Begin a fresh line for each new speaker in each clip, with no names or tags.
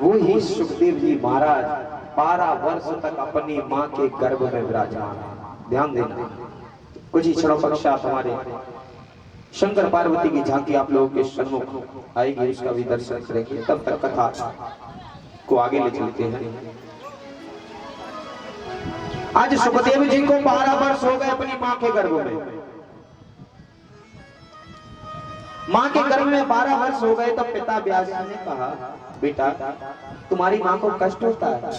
वो ही सुखदेव जी महाराज 12 वर्ष तक अपनी मां के गर्भ में विराजमान है। ध्यान देना, कुछ ही क्षणों पश्चात हमारे शंकर पार्वती की झांकी आप लोगों के सन्मुख आएगी, उसका भी दर्शन करेंगे। तब तक कथा को आगे ले चलते हैं। आज सुखदेव जी को 12 वर्ष हो गए अपनी मां के गर्भ में। मां के गर्भ में 12 वर्ष हो गए, तब पिता व्यास जी ने कहा, बेटा तुम्हारी मां को कष्ट होता है,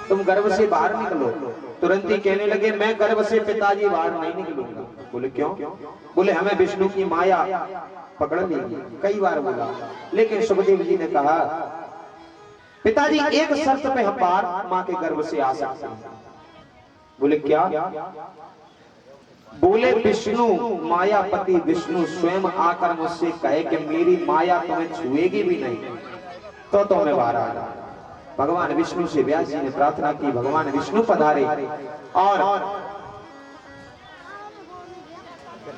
तुम गर्भ से बाहर निकलो। तुरंत ही कहने लगे, मैं गर्भ से पिताजी बाहर नहीं निकलूंगा। बोले क्यों? बोले हमें विष्णु की माया पकड़ लेगी। कई बार बोला, लेकिन सुखदेव जी ने कहा, पिताजी एक शर्त पे हम बाहर मां के गर्भ से आ सकते हैं। बोले क्या? बोले विष्णु मायापति विष्णु स्वयं आकर मुझसे कहे कि मेरी माया तुम्हें छुएगी भी नहीं तो मैं बाहर आ रहा। भगवान विष्णु से व्यास जी ने प्रार्थना की, भगवान विष्णु पधारे और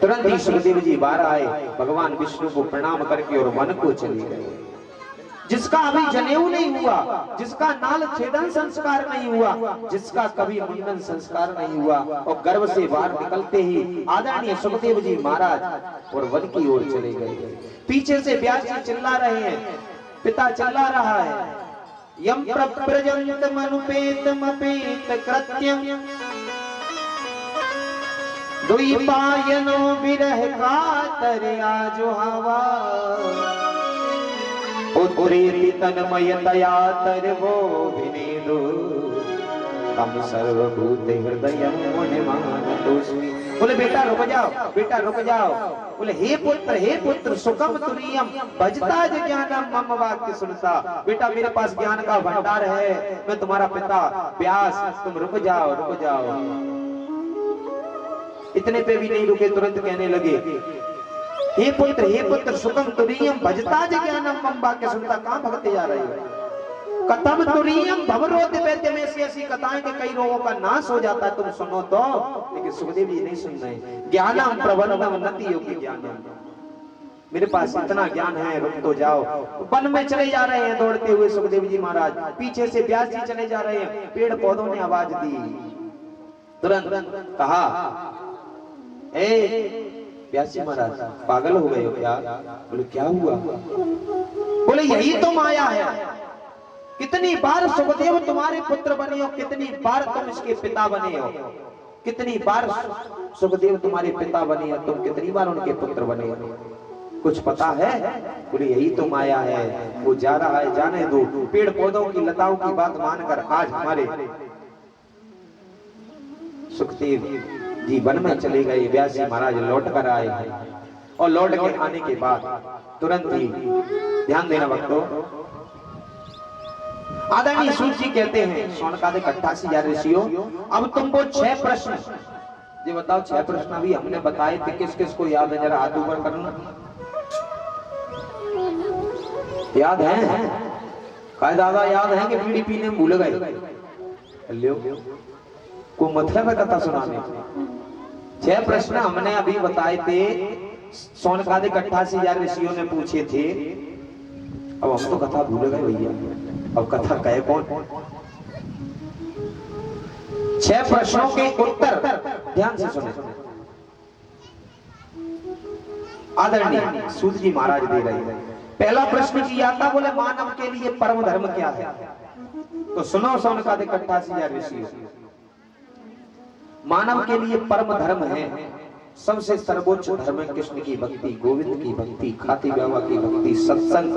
तुरंत ही सुखदेव जी बाहर आए। भगवान विष्णु को प्रणाम करके और वन को चले गए। जिसका अभी जनेऊ नहीं हुआ, जिसका नाल छेदन संस्कार नहीं हुआ, जिसका कभी मुंडन संस्कार नहीं हुआ, और गर्भ से बाहर निकलते ही आदरणीय सुखदेव जी महाराज और वन की ओर चले गए। पीछे से व्यास जी चिल्ला रहे हैं, पिता चिल्ला रहा है, यम प्रव्रजंत मनुपेतमपेत कृत्यम द्विपायनो विरह कातर आजो हवा उत्प्रेति तन्मयतया तरवो विनेदो तम सर्वभूत हृदयं मुनिमानतोस्मि। बोले बेटा रुक जाओ, बेटा रुक जाओ। बोले हे पुत्र सुखम तुरीयम भजता ज्ञानम मम वाक्य सुनता। बेटा मेरे पास ज्ञान का भंडार है, मैं तुम्हारा पिता व्यास, तुम रुक जाओ रुक जाओ। इतने पे भी नहीं रुके, तुरंत कहने लगे, हे पुत्र सुखम तुरीयम भजता ज्ञानम मम वाक्य सुनता। कहां भगते जा रहे हो? कथम तुरीयम भवरोध वैद्य में ऐसी कथाएं कि कई रोगों का नाश हो जाता है, तुम सुनो तो। लेकिन सुखदेव जी नहीं सुन रहे। ज्ञानम प्रबंधम नति योग्य ज्ञानम, मेरे पास इतना ज्ञान है, रुक तो जाओ। वन में चले जा रहे हैं दौड़ते हुए सुखदेव जी महाराज, पीछे से व्यास जी चले जा रहे हैं। पेड़ पौधों ने आवाज दी, तुरंत कहा, ए व्यास जी महाराज पागल हो गए हो क्या? बोले क्या हुआ? बोले यही तो माया है। कितनी बार सुखदेव तुम्हारे पुत्र बने हो, कितनी बार तुम इसके पिता बने हो, कितनी बार सुखदेव तुम्हारे पिता बने हो, तुम कितनी बार उनके पुत्र बने हो, कुछ पता है? बोले यही तो माया है। वो जा रहा है, जाने दो। पेड़ पौधों की लताओं की बात मानकर आज हमारे सुखदेव जी वन में चले गए। व्यास जी महाराज लौट कर आए हैं, और लौट के आने के बाद तुरंत ही, ध्यान देना भक्तों, आदरणीय सूत जी कहते हैं, शौनकादिक 88,000 ऋषियों, अब तुमको 6 प्रश्न, ये बताओ 6 प्रश्न अभी हमने बताए थे, किस किस को याद है? जरा हाथ ऊपर करना। याद है? काय दादा याद है कि बीड़ी पीने में भूल गए? को मतलब है कथा सुनाने। 6 प्रश्न हमने अभी बताए थे, शौनकादिक 88,000 ऋषियों ने पूछे थे। अब हम तो कथा भूल गए भैया, अब कथा कहे कौन? 6 प्रश्नों के उत्तर ध्यान से सुने, आदरणीय सूत जी महाराज दे रहे हैं। पहला प्रश्न किया था, बोले मानव के लिए परम धर्म क्या है? तो सुनो शौनकादिक 88,000 ऋषियों, मानव के लिए परम धर्म है, सबसे सर्वोच्च धर्म है कृष्ण की भक्ति, गोविंद की भक्ति, खाती बाबा की भक्ति, सत्संग।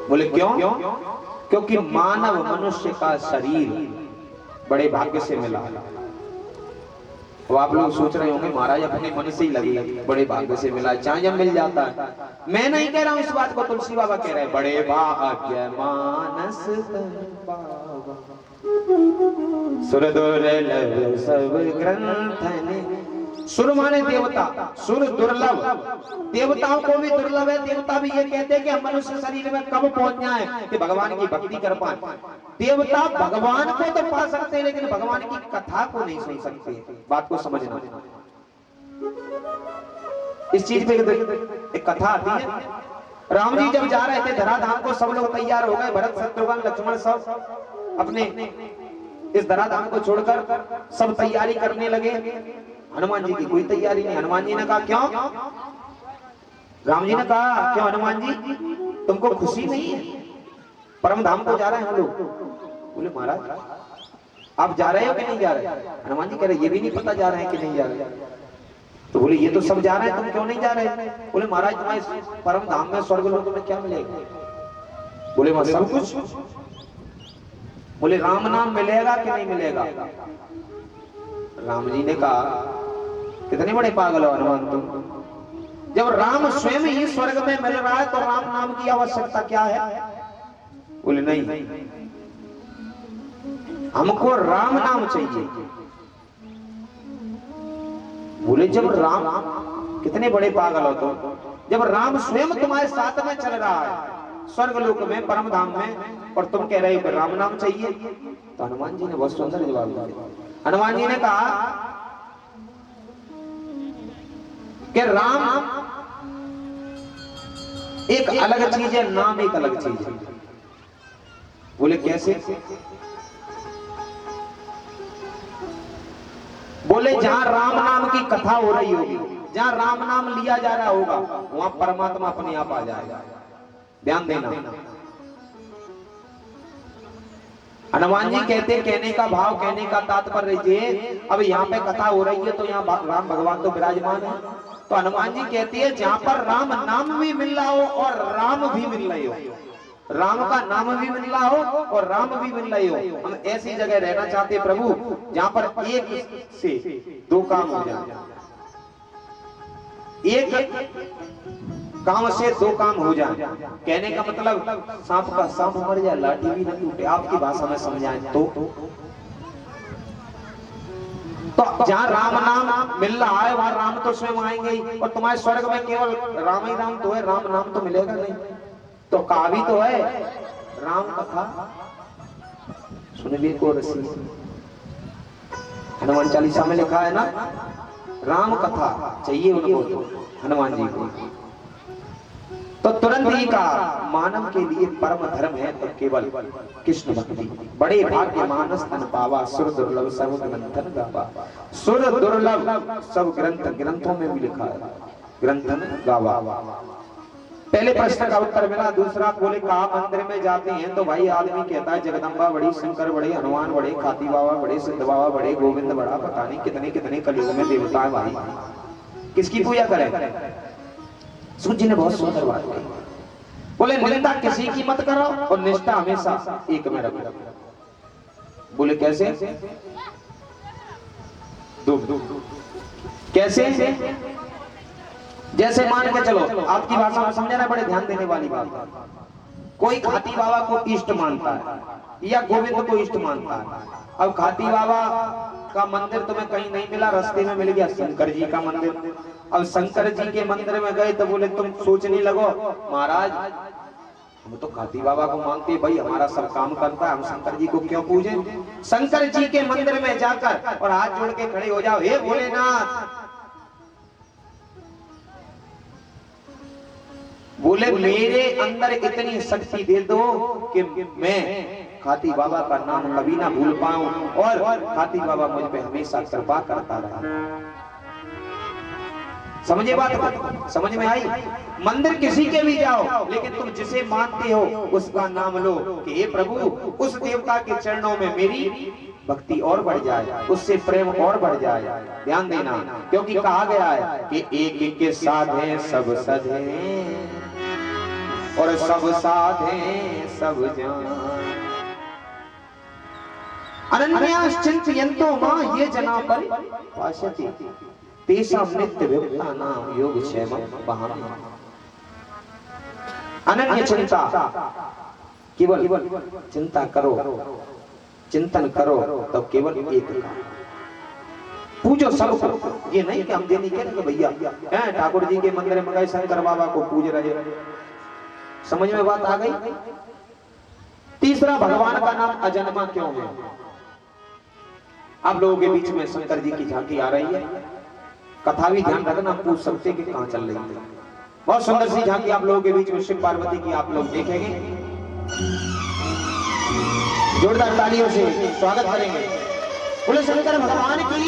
बोले क्यों? क्योंकि मानव मनुष्य का शरीर बड़े भाग्य से मिला। अब आप लोग सोच रहे होंगे महाराज अपने मन से ही लगे, बड़े भाग्य से मिला, चाहे जब मिल जाता है। मैं नहीं कह रहा हूं इस बात को, तुलसी बाबा कह रहे हैं, बड़े भाग्य मानस बाबा सुर दुर्लभ सब ग्रंथन। सुर माने देवता, सुर दुर्लभ, देवताओं को भी दुर्लभ है। देवता भी ये कहते हैं कि हम मनुष्य शरीर में कब पहुंच जाए कि भगवान की भक्ति कर पाए। देवता भगवान को तो पा सकते हैं, लेकिन भगवान की कथा को नहीं सुन सकते। बात को समझना, इस चीज पे एक कथा आती है। राम जी जब जा रहे थे धराधाम को, सब लोग तैयार हो गए, भरत शत्रुघ्न लक्ष्मण सब अपने इस धराधाम को छोड़कर सब तैयारी करने लगे। हनुमान जी की कोई तैयारी नहीं। हनुमान जी ने कहा क्यों? राम जी ने कहा क्यों हनुमान जी, तुमको खुशी नहीं है? परम धाम को जा रहे हैं हम लोग। बोले महाराज आप जा रहे हो कि नहीं जा रहे? हनुमान जी कह रहे ये भी नहीं पता जा रहे हैं कि नहीं जा रहे। तो बोले ये तो सब जा रहे हैं, तुम क्यों नहीं जा रहे? बोले महाराज तुम्हारे परम धाम में स्वर्ग लोक में क्या मिलेगा? बोले वहां सब कुछ। बोले राम नाम मिलेगा कि नहीं मिलेगा? राम जी ने कहा कितने बड़े पागल हो हनुमान तुम, जब राम स्वयं ही स्वर्ग में मिल रहा है तो राम नाम की आवश्यकता क्या है? बोले नहीं, हमको राम नाम चाहिए। बोले जब राम, कितने बड़े पागल हो तुम, जब राम स्वयं तुम्हारे साथ में चल रहा है स्वर्ग लोक में परम धाम में, और तुम कह रहे हो कि राम नाम चाहिए? तो हनुमान जी ने बहुत सुंदर जवाब दिया। हनुमान जी ने कहा कि राम एक अलग चीज है, नाम एक अलग चीज है। बोले कैसे? बोले जहां राम नाम की कथा हो रही होगी, जहां राम नाम लिया जा रहा होगा, वहां परमात्मा अपने आप आ जाएगा। ध्यान देना। हनुमान जी कहते, कहने का भाव, कहने का तात्पर्य ये, अब यहाँ पे कथा हो रही है तो यहाँ राम भगवान तो विराजमान है। तो हनुमान जी कहती है जहां पर राम नाम भी मिल रहा हो और राम भी मिल रहे हो, राम का नाम भी मिल रहा हो और राम भी मिल रहे हो, हम ऐसी जगह रहना चाहते हैं प्रभु जहां पर एक से दो काम हो जाए, एक काम से दो काम हो जाए। कहने का मतलब सांप का सांप मर जाए, लाठी भी न टूटे, आपकी भाषा में समझाएं तो जहां राम नाम मिल रहा है वहां राम तो स्वयं आएंगे ही, और तुम्हारे स्वर्ग में केवल राम ही राम तो है, राम नाम तो मिलेगा नहीं। तो कहा भी तो है राम कथा सुनिए को रसी, हनुमान चालीसा में लिखा है ना, राम कथा चाहिए उनको तो हनुमान जी को। तो तुरंत ही कहा मानव के लिए परम धर्म है तो केवल कृष्ण भक्ति, बड़े भाग्य मानस तन पावा, सुर दुर्लभ सब ग्रंथन गावा। सुर दुर्लभ सब ग्रंथ, ग्रंथों में भी लिखा है ग्रंथन गावा। पहले प्रश्न का उत्तर मिला। दूसरा बोले कहा मंदिर में जाते हैं तो भाई आदमी कहता है जगदम्बा बड़ी, शंकर बड़े, हनुमान बड़े, खाती बाबा बड़े, सिद्ध बाबा बड़े, गोविंद बड़ा, पता नहीं कितने कितने कलयुग में देवता है भाई, किसकी पूजा करें? सूत जी ने बहुत सुंदर बात कही। बोले निंदा किसी की मत करो और निष्ठा हमेशा एक में रखो। बोले कैसे? कैसे? जैसे मान के चलो, आपकी भाषा में समझाना बड़े ध्यान देने वाली बात है। कोई खाती बाबा को इष्ट मानता है या गोविंद को इष्ट मानता है। अब खाती बाबा का मंदिर तुम्हें कहीं नहीं मिला, रास्ते में मिल गया शंकर जी का मंदिर। अब शंकर जी के मंदिर में गए तो बोले तुम सोचने लगो महाराज हम तो खाती बाबा को मानते भाई, हमारा सब काम करता है, हम शंकर जी को क्यों पूजे? शंकर जी के मंदिर में जाकर और हाथ जोड़ के खड़े हो जाओ, हे भोलेनाथ, बोले मेरे अंदर इतनी शक्ति दे दो कि मैं खाती बाबा का नाम कभी ना भूल पाऊं और खाती बाबा मुझ पे हमेशा कृपा करता रहे। समझे बात? समझ में आई? मंदिर किसी के भी जाओ लेकिन तुम जिसे मानते हो उसका नाम लो कि हे प्रभु उस देवता के चरणों में मेरी भक्ति और बढ़ जाए, उससे प्रेम और बढ़ जाए। ध्यान देना, क्योंकि कहा गया है कि एक एक के साधे सब सधे और सब साधे सब जान। अनन्याश्चिन्तयन्तो मां ये जना पर पाश्यति तेषां नित्य विमुक्तानां योगक्षेमं वहामि। अनन्य चिंता, केवल चिंता करो, चिंतन करो तो केवल एक का पूजो सबको। ये नहीं कि हम देनी कह रहे भैया ठाकुर जी के मंदिर में गए शंकर बाबा को पूज रहे। समझ में बात आ गई? तीसरा, भगवान का नाम अजन्मा क्यों है? आप लोगों के बीच में शंकर जी की झांकी आ रही है, कथा भी ध्यान रखना, पूछ सकते कि कहां चल रही है। बहुत सुंदर सी झांकी आप लोगों के बीच में शिव पार्वती की आप लोग देखेंगे। जोरदार तालियों से स्वागत करेंगे। बोले शंकर भगवान की